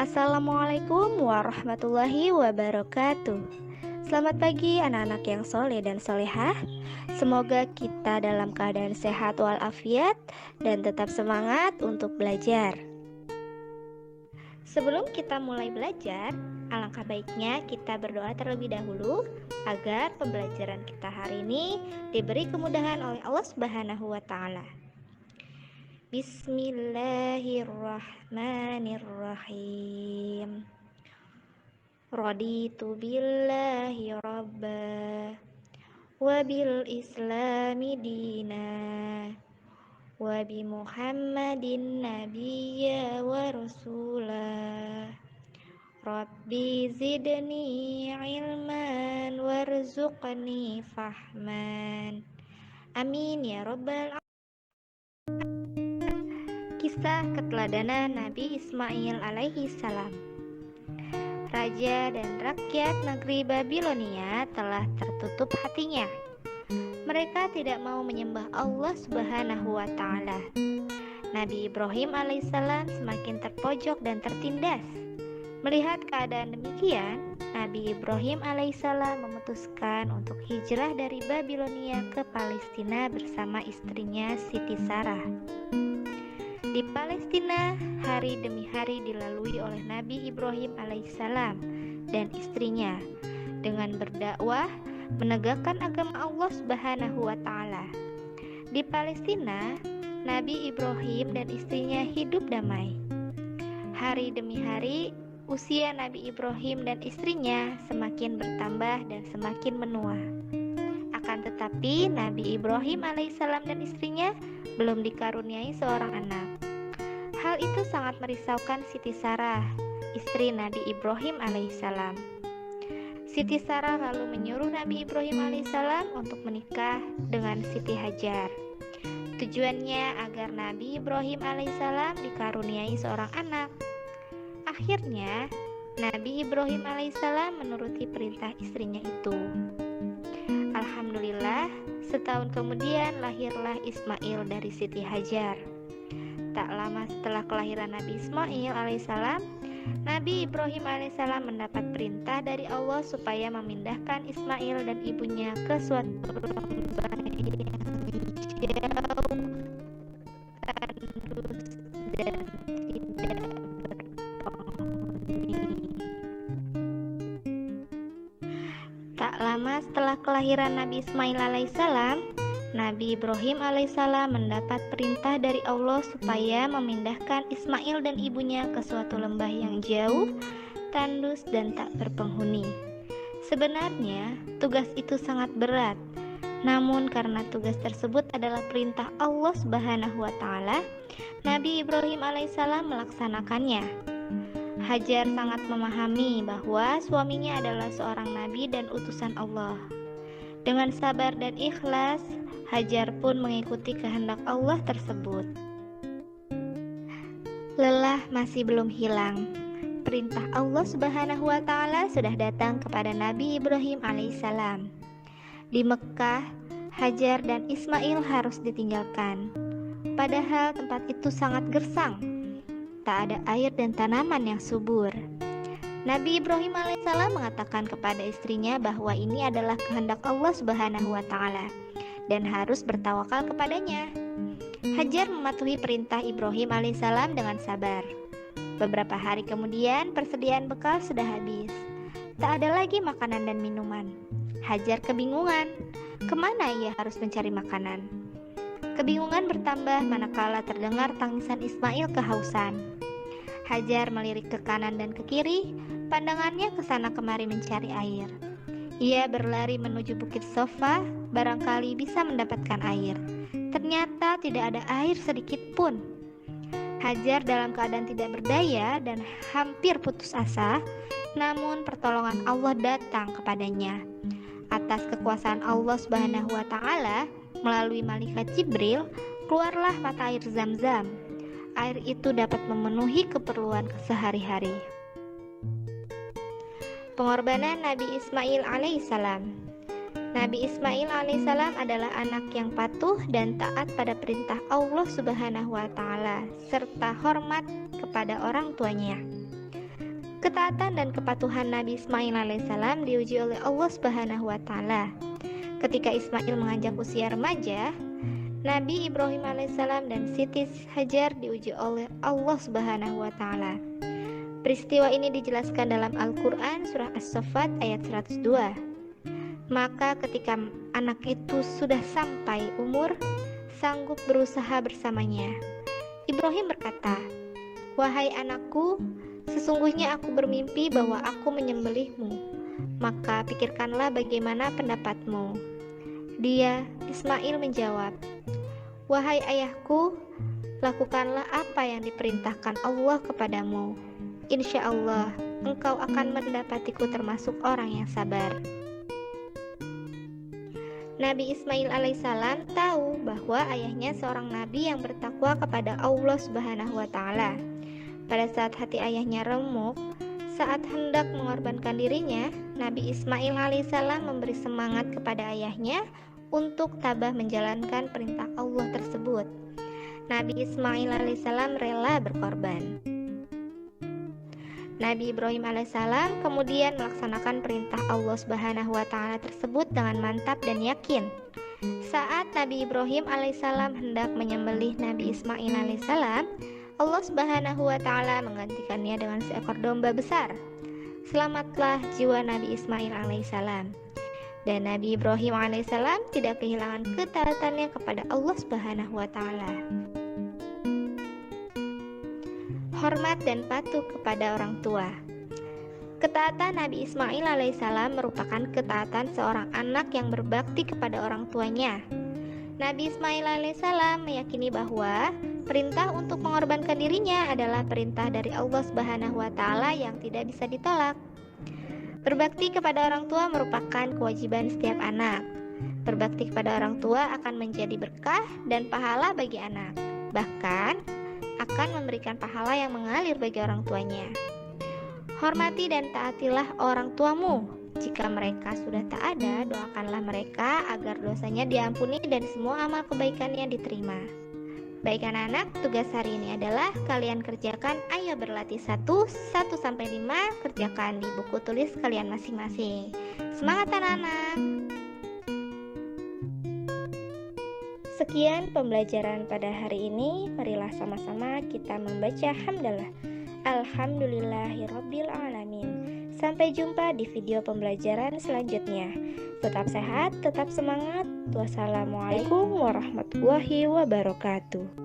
Assalamualaikum warahmatullahi wabarakatuh. Selamat pagi anak-anak yang soleh dan solehah. Semoga kita dalam keadaan sehat walafiat dan tetap semangat untuk belajar. Sebelum kita mulai belajar, alangkah baiknya kita berdoa terlebih dahulu agar pembelajaran kita hari ini diberi kemudahan oleh Allah Subhanahu wa Ta'ala. Bismillahirrahmanirrahim. Raditu billahi rabba wa bil islami dina wa bi muhammadin nabiyya wa rasulah. Rabbi zidni ilman warzuqni fahman. Amin ya rabbal alamin. Kisah keteladanan Nabi Ismail alaihi salam. Raja dan rakyat negeri Babilonia telah tertutup hatinya. Mereka tidak mau menyembah Allah Subhanahu wa Ta'ala. Nabi Ibrahim alaihissalam semakin terpojok dan tertindas. Melihat keadaan demikian, Nabi Ibrahim alaihissalam memutuskan untuk hijrah dari Babilonia ke Palestina bersama istrinya Siti Sarah. Di Palestina, hari demi hari dilalui oleh Nabi Ibrahim alaihissalam dan istrinya dengan berdakwah menegakkan agama Allah Subhanahu wa Ta'ala. Di Palestina, Nabi Ibrahim dan istrinya hidup damai. Hari demi hari, usia Nabi Ibrahim dan istrinya semakin bertambah dan semakin menua. Akan tetapi, Nabi Ibrahim alaihissalam dan istrinya belum dikaruniai seorang anak. Hal itu sangat merisaukan Siti Sarah, istri Nabi Ibrahim alaihissalam. Siti Sarah lalu menyuruh Nabi Ibrahim alaihissalam untuk menikah dengan Siti Hajar. Tujuannya agar Nabi Ibrahim alaihissalam dikaruniai seorang anak. Akhirnya, Nabi Ibrahim alaihissalam menuruti perintah istrinya itu. Alhamdulillah, setahun kemudian lahirlah Ismail dari Siti Hajar. Tak lama setelah kelahiran Nabi Ismail alaihissalam, Nabi Ibrahim alaihissalam mendapat perintah dari Allah supaya memindahkan Ismail dan ibunya ke suatu lembah yang jauh, tandus dan tidak berpenghuni. Tak lama setelah kelahiran Nabi Ismail alaihissalam, Nabi Ibrahim alaihissalam mendapat perintah dari Allah supaya memindahkan Ismail dan ibunya ke suatu lembah yang jauh, tandus dan tak berpenghuni. Sebenarnya, tugas itu sangat berat. Namun karena tugas tersebut adalah perintah Allah Subhanahu wa Ta'ala, Nabi Ibrahim alaihissalam melaksanakannya. Hajar sangat memahami bahwa suaminya adalah seorang nabi dan utusan Allah. Dengan sabar dan ikhlas, Hajar pun mengikuti kehendak Allah tersebut. Lelah masih belum hilang. Perintah Allah Subhanahu wa Ta'ala sudah datang kepada Nabi Ibrahim alaihissalam. Di Mekah, Hajar dan Ismail harus ditinggalkan. Padahal tempat itu sangat gersang. Tak ada air dan tanaman yang subur. Nabi Ibrahim alaihissalam mengatakan kepada istrinya bahwa ini adalah kehendak Allah Subhanahu wa Ta'ala dan harus bertawakal kepadanya. Hajar mematuhi perintah Ibrahim alaihissalam dengan sabar. Beberapa hari kemudian persediaan bekal sudah habis. Tak ada lagi makanan dan minuman. Hajar kebingungan, kemana ia harus mencari makanan. Kebingungan bertambah manakala terdengar tangisan Ismail kehausan. Hajar melirik ke kanan dan ke kiri, pandangannya ke sana kemari mencari air. Ia berlari menuju Bukit Sofa, barangkali bisa mendapatkan air. Ternyata tidak ada air sedikit pun. Hajar dalam keadaan tidak berdaya dan hampir putus asa, namun pertolongan Allah datang kepadanya. Atas kekuasaan Allah Subhanahu wa Ta'ala, melalui malaikat Jibril, keluarlah mata air Zam-Zam. Air itu dapat memenuhi keperluan sehari-hari. Pengorbanan Nabi Ismail alaihissalam. Nabi Ismail alaihissalam adalah anak yang patuh dan taat pada perintah Allah Subhanahu wa Ta'ala, serta hormat kepada orang tuanya. Ketaatan dan kepatuhan Nabi Ismail alaihissalam diuji oleh Allah Subhanahu wa Ta'ala. Ketika Ismail menginjak usia remaja, Nabi Ibrahim alaihissalam dan Siti Hajar diuji oleh Allah Subhanahu wa Ta'ala. Peristiwa ini dijelaskan dalam Al-Quran surah As-Saffat ayat 102. Maka ketika anak itu sudah sampai umur, sanggup berusaha bersamanya, Ibrahim berkata, "Wahai anakku, sesungguhnya aku bermimpi bahwa aku menyembelihmu, maka pikirkanlah bagaimana pendapatmu." Dia, Ismail, menjawab, "Wahai ayahku, lakukanlah apa yang diperintahkan Allah kepadamu. Insya Allah, engkau akan mendapatiku termasuk orang yang sabar." Nabi Ismail alaihissalam tahu bahwa ayahnya seorang nabi yang bertakwa kepada Allah Subhanahu wa Ta'ala. Pada saat hati ayahnya remuk, saat hendak mengorbankan dirinya, Nabi Ismail alaihissalam memberi semangat kepada ayahnya untuk tabah menjalankan perintah Allah tersebut. Nabi Ismail alaihissalam rela berkorban. Nabi Ibrahim alaihissalam kemudian melaksanakan perintah Allah Subhanahu wa Ta'ala tersebut dengan mantap dan yakin. Saat Nabi Ibrahim alaihissalam hendak menyembelih Nabi Ismail alaihissalam, Allah Subhanahu wa Ta'ala menggantikannya dengan seekor domba besar. Selamatlah jiwa Nabi Ismail alaihissalam. Dan Nabi Ibrahim alaihissalam tidak kehilangan ketaatannya kepada Allah Subhanahu wa Ta'ala. Hormat dan patuh kepada orang tua. Ketaatan Nabi Ismail alaihissalam merupakan ketaatan seorang anak yang berbakti kepada orang tuanya. Nabi Ismail alaihissalam meyakini bahwa perintah untuk mengorbankan dirinya adalah perintah dari Allah Subhanahu wa Ta'ala yang tidak bisa ditolak. Berbakti kepada orang tua merupakan kewajiban setiap anak. Berbakti kepada orang tua akan menjadi berkah dan pahala bagi anak. Bahkan akan memberikan pahala yang mengalir bagi orang tuanya. Hormati dan taatilah orang tuamu. Jika mereka sudah tak ada, doakanlah mereka agar dosanya diampuni dan semua amal kebaikannya diterima. Baik anak-anak, tugas hari ini adalah kalian kerjakan Ayo Berlatih 1-5, kerjakan di buku tulis kalian masing-masing. Semangat anak-anak! Sekian pembelajaran pada hari ini. Marilah sama-sama kita membaca hamdalah. Alhamdulillahirabbil alamin. Sampai jumpa di video pembelajaran selanjutnya. Tetap sehat, tetap semangat. Wassalamualaikum warahmatullahi wabarakatuh.